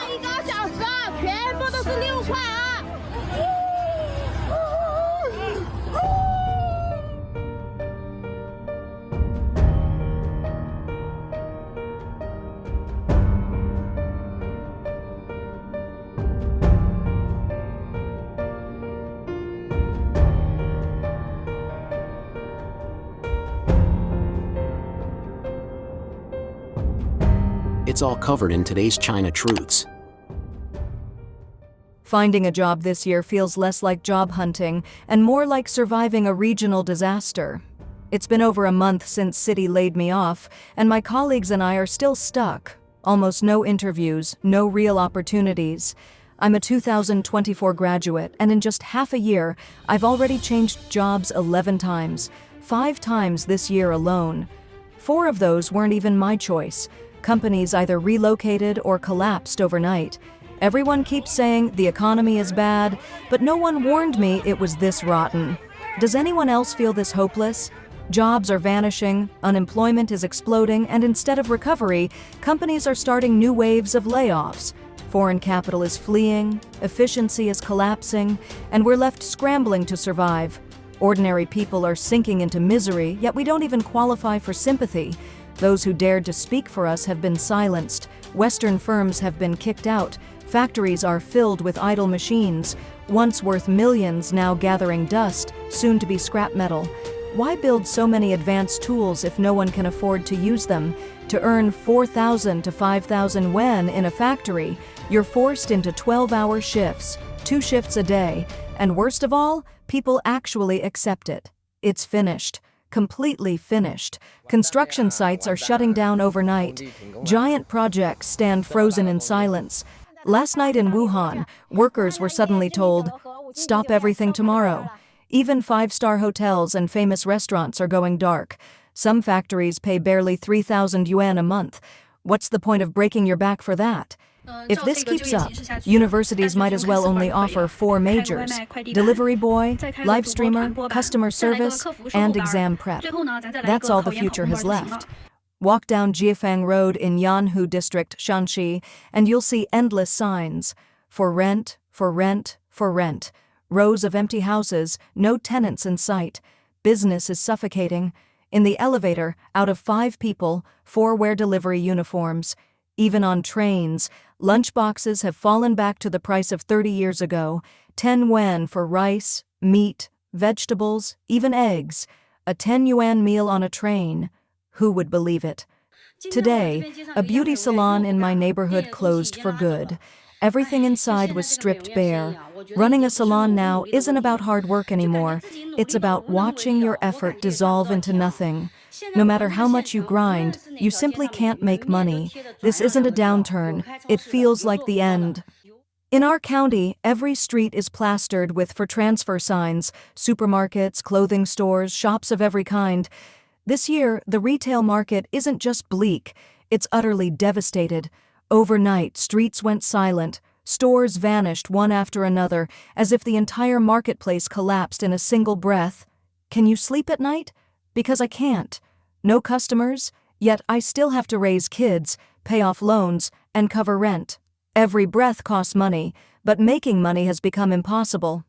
一个小时啊，全部都是6块啊。It's all covered in today's China Truths. Finding a job this year feels less like job hunting and more like surviving a regional disaster. It's been over a month since Citi laid me off, and my colleagues and I are still stuck. Almost no interviews, no real opportunities. I'm a 2024 graduate, and in just half a year, I've already changed jobs 11 times, 5 times this year alone. 4 of those weren't even my choice. Companies either relocated or collapsed overnight. Everyone keeps saying the economy is bad, but no one warned me it was this rotten. Does anyone else feel this hopeless? Jobs are vanishing, unemployment is exploding, and instead of recovery, companies are starting new waves of layoffs. Foreign capital is fleeing, efficiency is collapsing, and we're left scrambling to survive. Ordinary people are sinking into misery, yet we don't even qualify for sympathy. Those who dared to speak for us have been silenced. Western firms have been kicked out. Factories are filled with idle machines, once worth millions now gathering dust, soon to be scrap metal. Why build so many advanced tools if no one can afford to use them? To earn 4,000 to 5,000 yuan in a factory, you're forced into 12-hour shifts, 2 shifts a day, and worst of all, people actually accept it. It's finished. Completely finished. Construction sites are shutting down overnight. Giant projects stand frozen in silence. Last night in Wuhan, workers were suddenly told, "Stop everything tomorrow." Even 5-star hotels and famous restaurants are going dark. Some factories pay barely 3,000 yuan a month. What's the point of breaking your back for that? If this keeps up, universities might as well only offer 4 majors: delivery boy, live streamer, customer service, and exam prep. That's all the future has left. Walk down Jiefang Road in Yanhu District, Shanxi, and you'll see endless signs. For rent, for rent, for rent. Rows of empty houses, no tenants in sight. Business is suffocating. In the elevator, out of 5 people, 4 wear delivery uniforms. Even on trains, lunchboxes have fallen back to the price of 30 years ago, 10 yuan for rice, meat, vegetables, even eggs. A 10 yuan meal on a train. Who would believe it? Today, a beauty salon in my neighborhood closed for good. Everything inside was stripped bare. Running a salon now isn't about hard work anymore. It's about watching your effort dissolve into nothing. No matter how much you grind, you simply can't make money. This isn't a downturn. It feels like the end. In our county, every street is plastered with for transfer signs, supermarkets, clothing stores, shops of every kind. This year, the retail market isn't just bleak, it's utterly devastated. Overnight, streets went silent. Stores vanished one after another, as if the entire marketplace collapsed in a single breath. Can you sleep at night? Because I can't. No customers, yet I still have to raise kids, pay off loans, and cover rent. Every breath costs money, but making money has become impossible.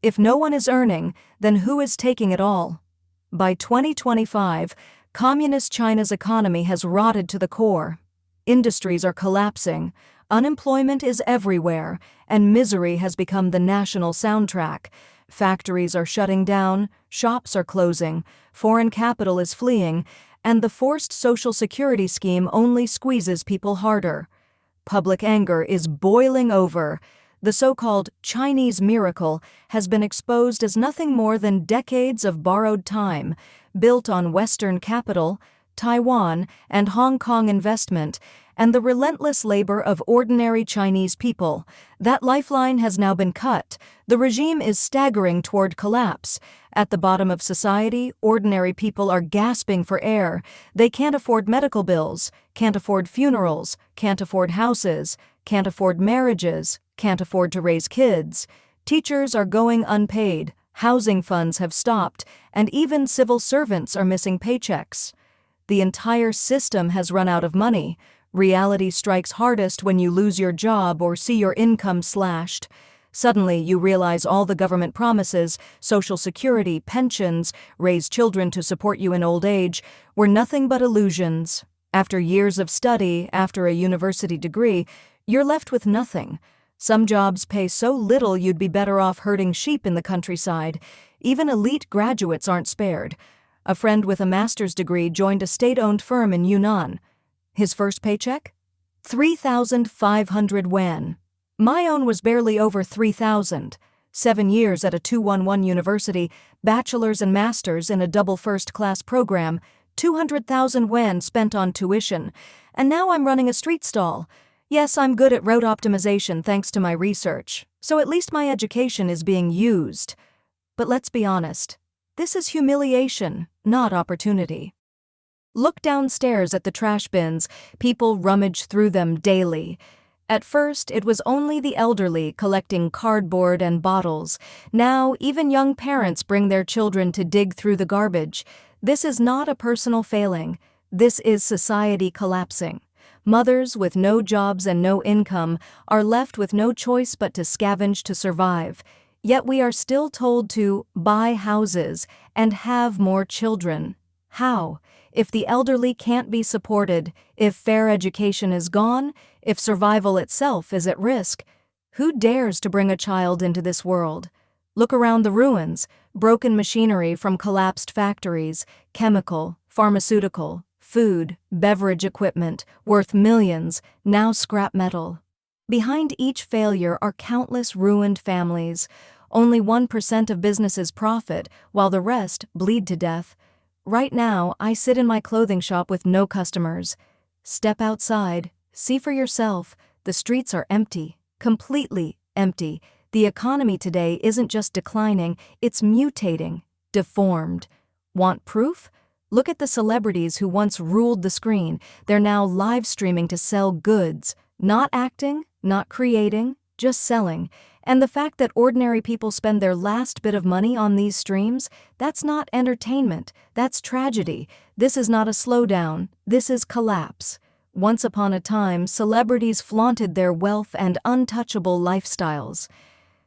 If no one is earning, then who is taking it all? By 2025, Communist China's economy has rotted to the core. Industries are collapsing, unemployment is everywhere, and misery has become the national soundtrack. Factories are shutting down, shops are closing, foreign capital is fleeing, and the forced social security scheme only squeezes people harder. Public anger is boiling over. The so-called Chinese miracle has been exposed as nothing more than decades of borrowed time, built on Western capital, Taiwan, and Hong Kong investment, and the relentless labor of ordinary Chinese people. That lifeline has now been cut. The regime is staggering toward collapse. At the bottom of society, ordinary people are gasping for air. They can't afford medical bills, can't afford funerals, can't afford houses, can't afford marriages, can't afford to raise kids. Teachers are going unpaid, housing funds have stopped, and even civil servants are missing paychecks. The entire system has run out of money. Reality strikes hardest when you lose your job or see your income slashed. Suddenly, you realize all the government promises, Social Security, pensions, raise children to support you in old age, were nothing but illusions. After years of study, after a university degree, you're left with nothing. Some jobs pay so little you'd be better off herding sheep in the countryside. Even elite graduates aren't spared. A friend with a master's degree joined a state-owned firm in Yunnan. His first paycheck? 3,500 yuan. My own was barely over 3,000. 7 years at a 211 university, bachelor's and master's in a double first-class program, 200,000 yuan spent on tuition, and now I'm running a street stall. Yes, I'm good at route optimization thanks to my research, so at least my education is being used. But let's be honest, this is humiliation, not opportunity. Look downstairs at the trash bins. People rummage through them daily. At first, it was only the elderly collecting cardboard and bottles. Now, even young parents bring their children to dig through the garbage. This is not a personal failing. This is society collapsing. Mothers with no jobs and no income are left with no choice but to scavenge to survive. Yet we are still told to buy houses and have more children. How? If the elderly can't be supported, if fair education is gone, if survival itself is at risk, who dares to bring a child into this world? Look around the ruins, broken machinery from collapsed factories, chemical, pharmaceutical, food, beverage equipment, worth millions, now scrap metal. Behind each failure are countless ruined families. Only 1% of businesses profit, while the rest bleed to death. Right now, I sit in my clothing shop with no customers. Step outside, see for yourself. The streets are empty, completely empty. The economy today isn't just declining, it's mutating, deformed. Want proof? Look at the celebrities who once ruled the screen. They're now live streaming to sell goods. Not acting, not creating, just selling. And the fact that ordinary people spend their last bit of money on these streams, that's not entertainment, that's tragedy. This is not a slowdown, this is collapse. Once upon a time, celebrities flaunted their wealth and untouchable lifestyles.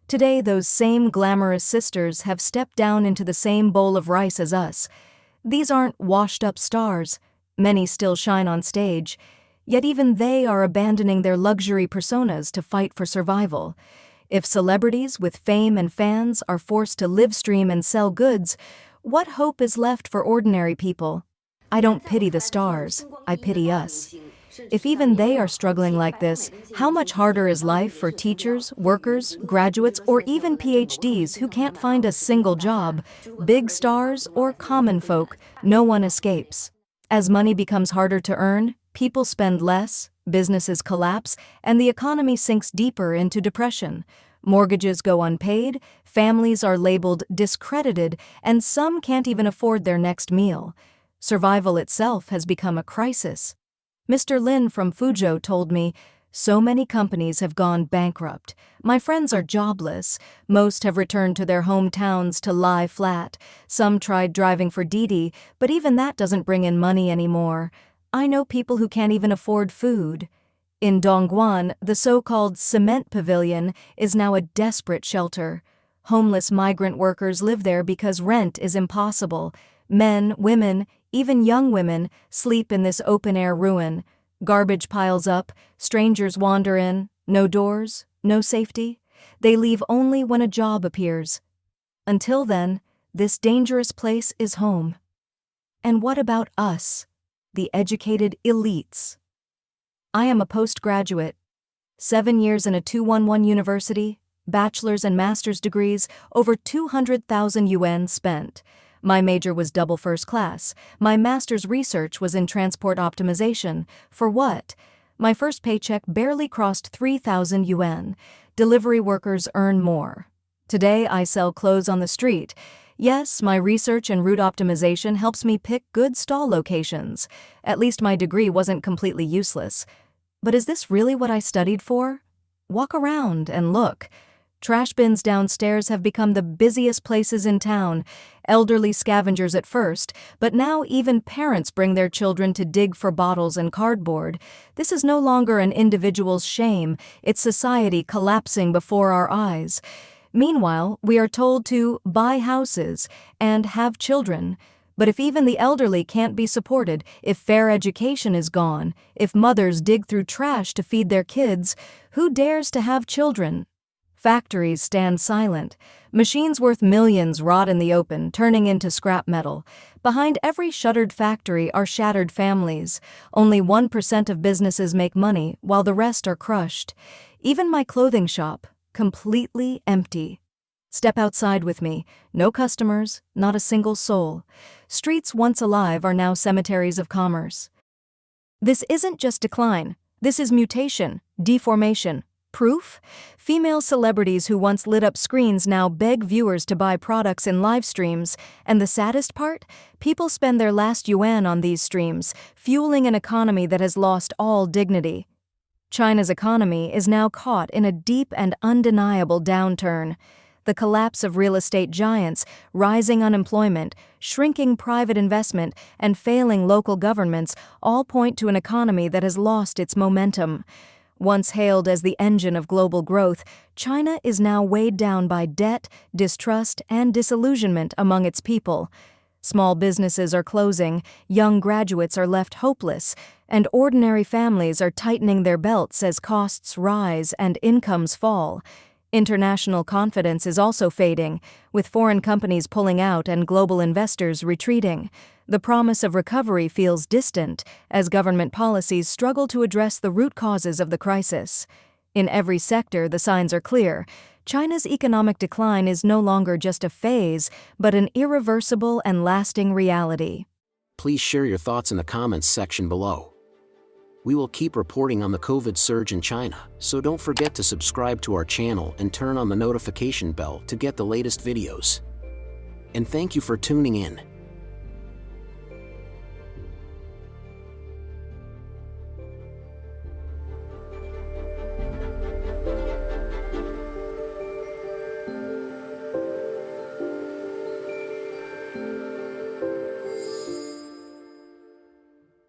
Today, those same glamorous sisters have stepped down into the same bowl of rice as us. These aren't washed-up stars. Many still shine on stage. Yet even they are abandoning their luxury personas to fight for survival. If celebrities with fame and fans are forced to live stream and sell goods, what hope is left for ordinary people? I don't pity the stars, I pity us. If even they are struggling like this, how much harder is life for teachers, workers, graduates, or even PhDs who can't find a single job? Big stars or common folk, no one escapes. As money becomes harder to earn, people spend less, businesses collapse, and the economy sinks deeper into depression. Mortgages go unpaid, families are labeled discredited, and some can't even afford their next meal. Survival itself has become a crisis. Mr. Lin from Fuzhou told me, so many companies have gone bankrupt. My friends are jobless. Most have returned to their hometowns to lie flat. Some tried driving for Didi, but even that doesn't bring in money anymore. I know people who can't even afford food. In Dongguan, the so-called cement pavilion is now a desperate shelter. Homeless migrant workers live there because rent is impossible. Men, women, even young women sleep in this open-air ruin. Garbage piles up, strangers wander in, no doors, no safety. They leave only when a job appears. Until then, this dangerous place is home. And what about us? The educated elites. I am a postgraduate. 7 years in a 211 university, bachelor's and master's degrees, over 200,000 yuan spent. My major was double first class. My master's research was in transport optimization. For what? My first paycheck barely crossed 3,000 yuan. Delivery workers earn more. Today I sell clothes on the street. Yes, my research and route optimization helps me pick good stall locations. At least my degree wasn't completely useless. But is this really what I studied for? Walk around and look. Trash bins downstairs have become the busiest places in town. Elderly scavengers at first, but now even parents bring their children to dig for bottles and cardboard. This is no longer an individual's shame, it's society collapsing before our eyes. Meanwhile, we are told to buy houses and have children. But if even the elderly can't be supported, if fair education is gone, if mothers dig through trash to feed their kids, who dares to have children? Factories stand silent. Machines worth millions rot in the open, turning into scrap metal. Behind every shuttered factory are shattered families. Only 1% of businesses make money, while the rest are crushed. Even my clothing shop, completely empty. Step outside with me. No customers, not a single soul. Streets once alive are now cemeteries of commerce. This isn't just decline. This is mutation, deformation. Proof? Female celebrities who once lit up screens now beg viewers to buy products in live streams. And the saddest part? People spend their last yuan on these streams, fueling an economy that has lost all dignity. China's economy is now caught in a deep and undeniable downturn. The collapse of real estate giants, rising unemployment, shrinking private investment, and failing local governments all point to an economy that has lost its momentum. Once hailed as the engine of global growth, China is now weighed down by debt, distrust, and disillusionment among its people. Small businesses are closing, young graduates are left hopeless, and ordinary families are tightening their belts as costs rise and incomes fall. International confidence is also fading, with foreign companies pulling out and global investors retreating. The promise of recovery feels distant as government policies struggle to address the root causes of the crisis. In every sector, the signs are clear. China's economic decline is no longer just a phase, but an irreversible and lasting reality. Please share your thoughts in the comments section below. We will keep reporting on the COVID surge in China, so don't forget to subscribe to our channel and turn on the notification bell to get the latest videos. And thank you for tuning in.